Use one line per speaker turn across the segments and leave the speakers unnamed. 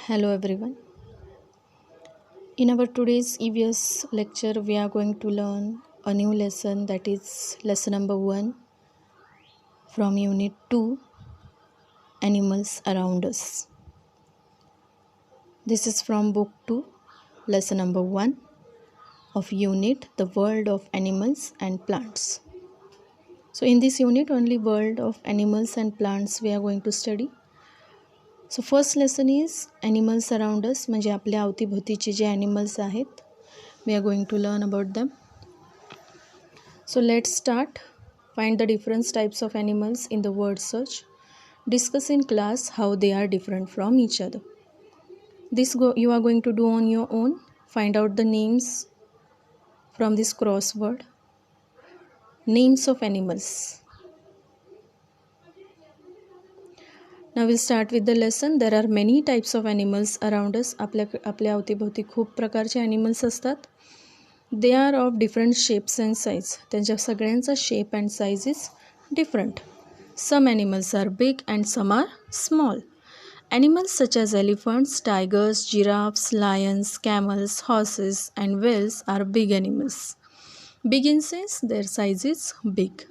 Hello everyone. In our today's EVS lecture, we are going to learn a new lesson, that is lesson number 1 from Unit 2, Animals Around Us. This is from Book 2, lesson number 1 of Unit The World of Animals and Plants. So in this unit, only world of animals and plants we are going to study. So first lesson is animals around us, म्हणजे आपल्या अवतीभोवतीचे जे animals आहेत, we are going to learn about them. So let's start. Find the different types of animals in the word search. Discuss in class how they are different from each other. This you are going to do on your own. Find out the names from this crossword. Names of animals. Now we'll start with the lesson. There are many types of animals around us. आपल्या अवतीभोवती खूप प्रकारचे animals असतात. They are of different shapes and size. त्यांच्या सगळ्यांचा shape and size is different. Some animals are big and some are small. Animals such as elephants, tigers, giraffes, lions, camels, horses and whales are big animals. Big in sense their size is big.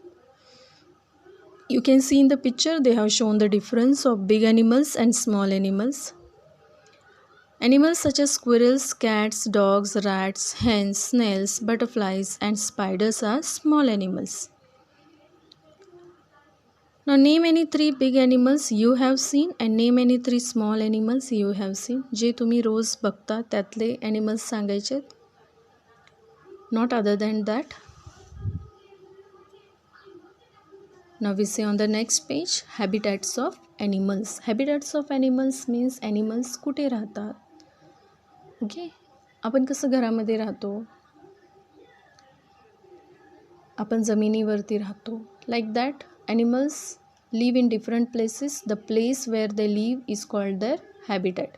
You can see in the picture they have shown the difference of big animals and small animals. Animals such as squirrels, cats, dogs, rats, hens, snails, butterflies and spiders are small animals. Now name any 3 big animals you have seen and name any 3 small animals you have seen. जे तुम्ही रोज बघता त्यातले animals सांगायचे. Not other than that. Now we see on the next page habitats of animals. Habitats of animals means animals कुठे राहतात. Okay, आपण कसं घरामध्ये राहतो, आपण जमिनीवरती राहतो. Like that animals live in different places. The place where they live is called their habitat.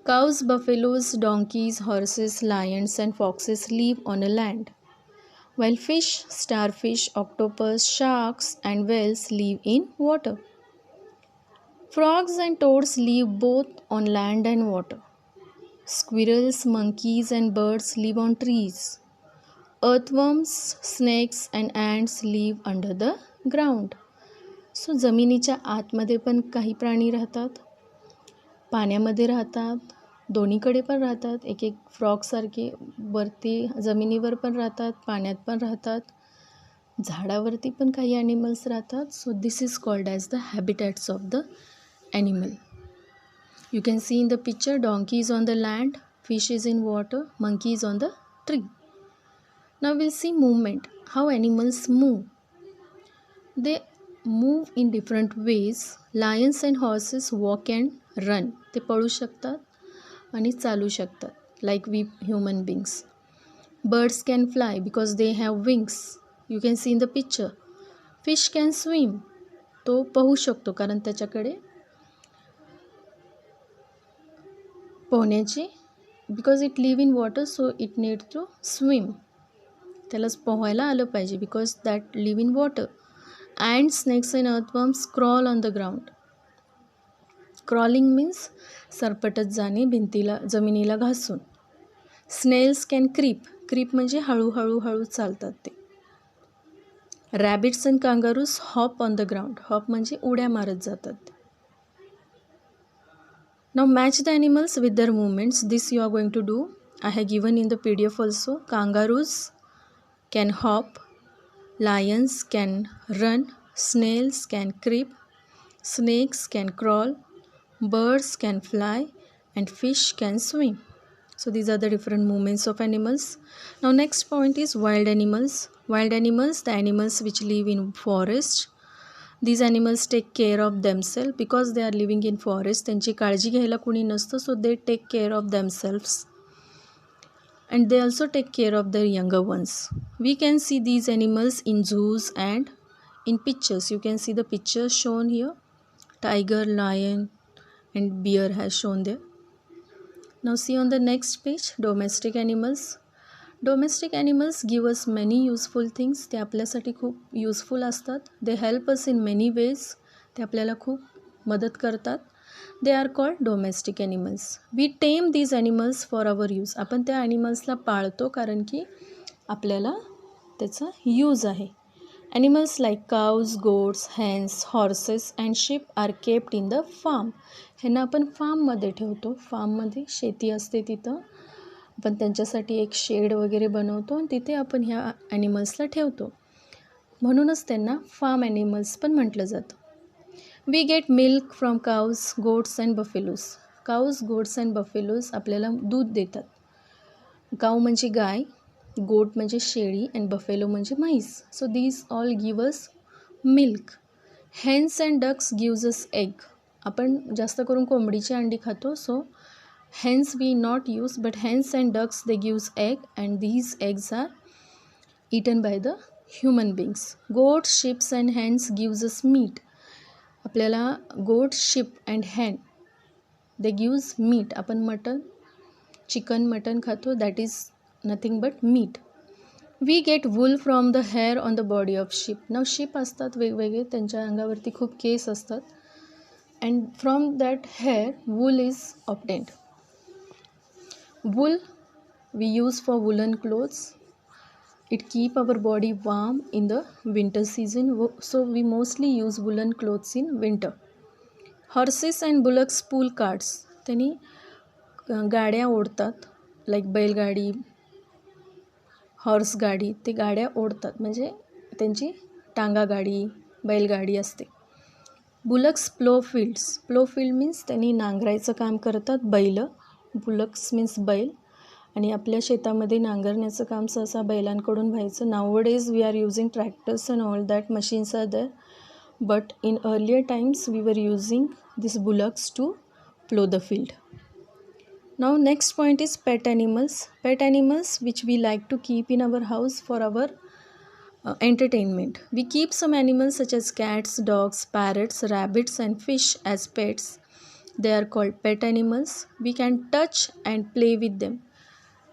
Cows, buffaloes, donkeys, horses, lions and foxes live on a land, while fish, starfish, octopus, sharks and whales live in water. Frogs and toads live both on land and water. Squirrels, monkeys and birds live on trees. Earthworms, snakes and ants live under the ground. So जमिनीच्या आतमध्ये पण काही प्राणी राहतात, पाण्यामध्ये राहतात, दोन्हीकडे पण राहतात. एक एक फ्रॉगसारखे वरती जमिनीवर पण राहतात, पाण्यात पण राहतात, झाडावरती पण काही ॲनिमल्स राहतात. So this is called as the habitats of the animal. You can see in the picture donkey is on the land, fish is in water, monkey is on the tree. Now we'll see movement, how animals move. They move in different ways. Lions and horses walk and run. ते पळू शकतात आणि चालू शकतात, like we human beings. Birds can fly because they have wings. You can see in the picture. Fish can swim. तो पोहू शकतो कारण त्याच्याकडे पोहण्याची, because it live in water so it need to swim. त्यालाच पोहायला आलं पाहिजे because that live in water. And snakes and earthworms crawl on the ground. Crawling means सरपटत जाणे भिंतीला जमिनीला घासून. Snell's can creep. क्रीप म्हणजे हळूहळू चालतात ते. Rabbits and kangaroos hop on the ground. Hop म्हणजे उड्या मारत जातात. Now match the animals with their movements. This you are going to do. I have given in the PDF also. Kangaroos can hop, lions can run, snails can creep, snakes can crawl, birds can fly and fish can swim. So these are the different movements of animals. Now next point is wild animals. Wild animals, the animals which live in forest. These animals take care of themselves because they are living in forest. त्यांची काळजी घ्यायला कोणी नसतं, so they take care of themselves and they also take care of their younger ones. We can see these animals in zoos and in pictures. You can see the pictures shown here. Tiger, lion and bear has shown there. Now see on the next page domestic animals. Domestic animals give us many useful things. ते आपल्यासाठी खूप useful असतात. They help us in many ways. ते आपल्याला खूप मदत करतात. They are called domestic animals. We tame these animals for our use. आपण त्या ॲनिमल्सला पाळतो कारण की आपल्याला त्याचा यूज आहे. Animals like cows, goats, hens, horses and sheep are kept in the farm. ह्यांना आपण फार्ममध्ये ठेवतो. फार्ममध्ये शेती असते, तिथं आपण त्यांच्यासाठी एक शेड वगैरे बनवतो आणि तिथे आपण ह्या ॲनिमल्सला ठेवतो. म्हणूनच त्यांना फार्म ॲनिमल्स पण म्हटलं जातं. We get milk from cows, goats and buffaloes. Cows, goats and buffaloes आपल्याला दूध देतात. काऊ म्हणजे गाय, गोट म्हणजे शेळी अँड बफेलो म्हणजे म्हैस. So these all give us milk. Hens and ducks gives us egg. आपण जास्त करून कोंबडीची अंडी खातो. So hens we not use, but hens and ducks they gives egg and these eggs are eaten by the human beings. Goats, sheep and hens gives us meat. आपल्याला goat, sheep and hen they gives meat. आपण mutton, chicken, mutton खातो. That is nothing but meat. We get wool from the hair on the body of sheep. Now sheep असतात वेगवेगळे, त्यांच्या अंगावरती खूप केस असतात. And from that hair wool is obtained. Wool we use for woolen clothes. It keep our body warm in the winter season. So we mostly use woolen clothes in winter. Horses and bullocks pull carts. त्यांनी गाड्या ओढतात. Like बैलगाडी, horse गाडी. ते गाड्या ओढतात म्हणजे त्यांची टांगा गाडी, बैलगाडी असते. बुलक्स प्लो फील्ड्स. प्लो फील्ड मीन्स त्यांनी नांगरायचं काम करतात बैल. बुलक्स मीन्स बैल. आणि आपल्या शेतामध्ये नांगरण्याचं काम सहसा बैलांकडून व्हायचं. Nowadays we are using tractors and all that machines are there, but in earlier times we were using this bullocks to plough the field. Now next point is pet animals. Pet animals which we like to keep in our house for our entertainment. We keep some animals such as cats, dogs, parrots, rabbits and fish as pets. They are called pet animals. We can touch and play with them.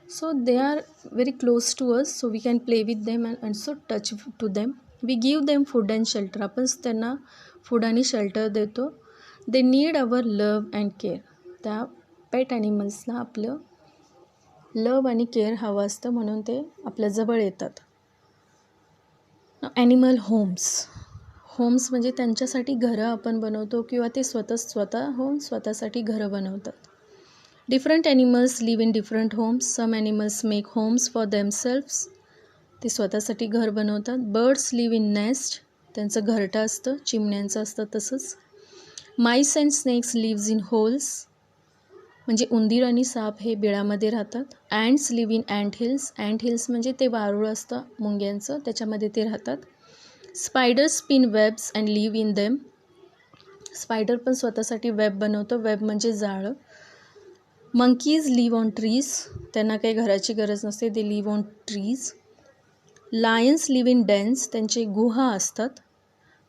So they are very close to us, so we can play with them and also touch to them. We give them food and shelter. आपण त्यांना food आणि shelter देतो. They need our love and care. त्या पेट ॲनिमल्सना आपलं love आणि care हवं असतं, म्हणून ते आपल्या जवळ येतात. Animal Holmes. होम्स म्हणजे त्यांच्यासाठी घरं आपण बनवतो किंवा ते स्वतःसाठी घरं बनवतात. Different animals live in different homes. Some animals make homes for themselves. ते स्वतःसाठी घर बनवतात. Birds live in nest. त्यांचं घरटं असतं, चिमण्यांचं असतं तसंच. Mice and snakes lives in holes. म्हणजे उंदीर आणि साप हे बिळामध्ये राहतात. Ants live in ant hills. Ant hills म्हणजे ते वारूळ असतं मुंग्यांचं, त्याच्यामध्ये ते राहतात. Spiders spin webs and live in them. Spider पण स्वतःसाठी वेब बनवतो. वेब म्हणजे जाळं. Monkeys live on trees. त्यांना काही घराची गरज नसते. They live on trees. Lions live in dens. त्यांचे गुहा असतात.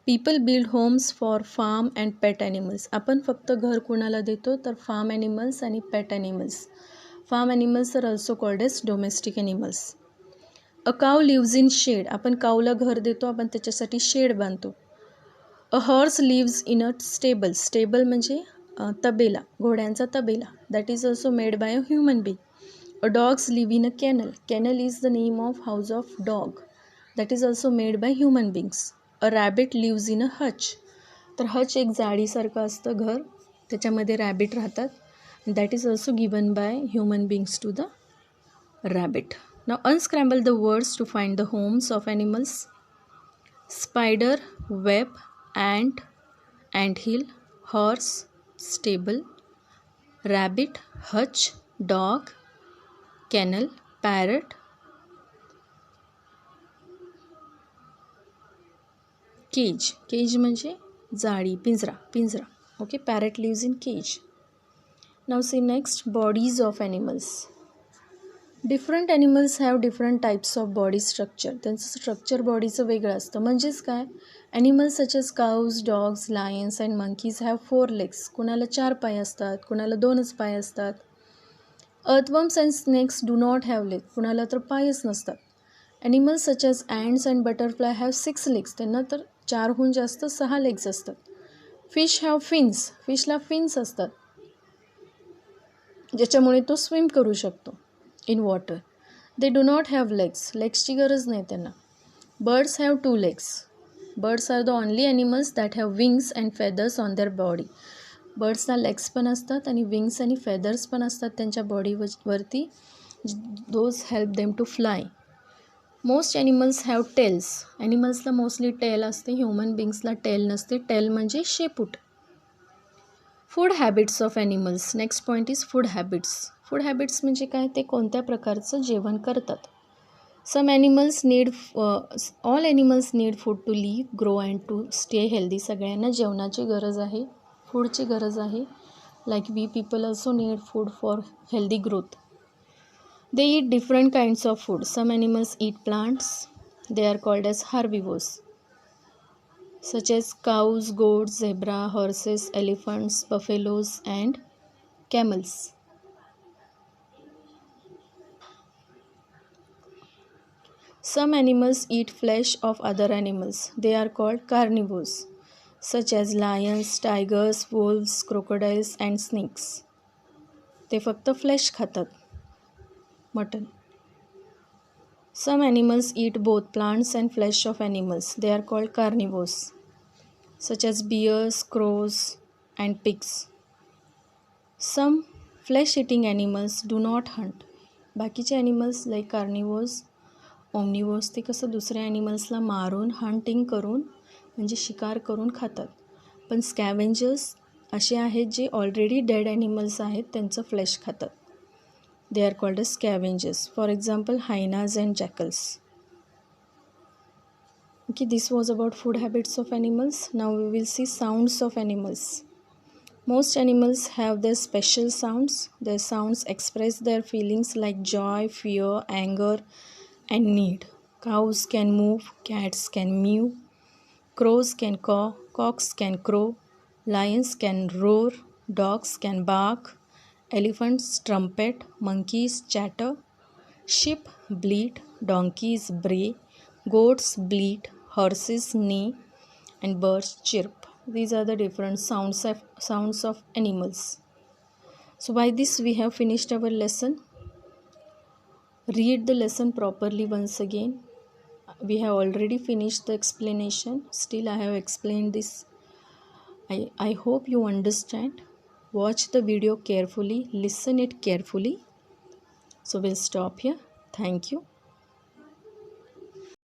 People build homes for farm and pet animals. आपण फक्त घर कुणाला देतो तर फार्म ॲनिमल्स आणि pet animals. Farm animals are also called as domestic animals. A cow lives in shed. आपण काऊला घर देतो, आपण त्याच्यासाठी शेड बांधतो. A horse lives in a stable. Stable म्हणजे तबेला, घोड्यांचा तबेला. That is also made by a human being. A dogs live in a kennel. Kennel is the name of house of dog. That is also made by human beings. A rabbit lives in a hutch. तर hutch एक जाळीसारखं असतं घर, त्याच्यामध्ये rabbit राहतात. That is also given by human beings to the rabbit. Now unscramble the words to find the homes of animals. Spider, web, ॲन्ट, anthill, horse, stable, rabbit, hutch, dog, kennel, parrot, cage. Cage म्हणजे जाळी, पिंजरा. Okay, parrot lives in cage. Now see next bodies of animals. Different animals have different types of body structure. त्यांचं structure बॉडीचं वेगळं असतं. म्हणजेच काय, animals such as cows, dogs, lions and monkeys have 4 legs. कुणाला 4 पाय असतात, कुणाला 2च पाय असतात. Earthworms and snakes do not have leg. कुणाला तर पायच नसतात. Animals such as ants and butterfly have 6 legs. त्यांना तर 4हून जास्त 6 legs असतात. Fish have fins. फिशला फिन्स असतात ज्याच्यामुळे तो स्विम करू शकतो in water. They do not have legs. लेग्सची गरज नाही त्यांना. Birds have 2 legs. Birds are the only animals that have wings and feathers on their body. बर्ड्सना legs पण असतात आणि विंग्स आणि फेदर्स पण असतात त्यांच्या बॉडीवरती. Those help them to fly. Most animals have tails. ॲनिमल्सला मोस्टली टेल असते. ह्युमन बिंग्सला टेल नसते. टेल म्हणजे शेपूट. Food habits of animals. Next point is food habits. Food habits म्हणजे काय? ते कोणत्या प्रकारचं जेवण करतात. Some animals need all animals need food to live, grow and to stay healthy. सगळ्यांना जेवणाची गरज आहे, फूडची गरज आहे. Like we people also need food for healthy growth. They eat different kinds of food. Some animals eat plants. They are called as herbivores, such as cows, goats, zebra, horses, elephants, buffaloes, and camels. Some animals eat flesh of other animals. They are called carnivores, such as lions, tigers, wolves, crocodiles, and snakes. ते फक्त flash खातात, mutton. Some animals eat both plants and flesh of animals. They are called carnivores, such as bears, crows, and pigs. Some flesh-eating animals do not hunt. बाकीचे animals like carnivores, omnivores, ते कसं दुसऱ्या animalsला मारून hunting करून म्हणजे शिकार करून खातात. पण स्कॅव्हेंजर्स असे आहेत जे ऑलरेडी डेड ॲनिमल्स आहेत त्यांचं फ्लेश खातात. They are called as scavengers. For example, hyenas and jackals. Okay, this was about food habits of animals. Now we will see sounds of animals. Most animals have their special sounds. Their sounds express their feelings like joy, fear, anger, and need. Cows can move, cats can mew, crows can caw, cocks can crow, lions can roar, dogs can bark, elephants trumpet, monkeys chatter, sheep bleat, donkeys bray, goats bleat, horses neigh, and birds chirp. These are the different sounds of animals. So by this we have finished our lesson. Read the lesson properly once again. We have already finished the explanation. Still I have explained this. I hope you understand. Watch the video carefully, listen it carefully. So we'll stop here. Thank you.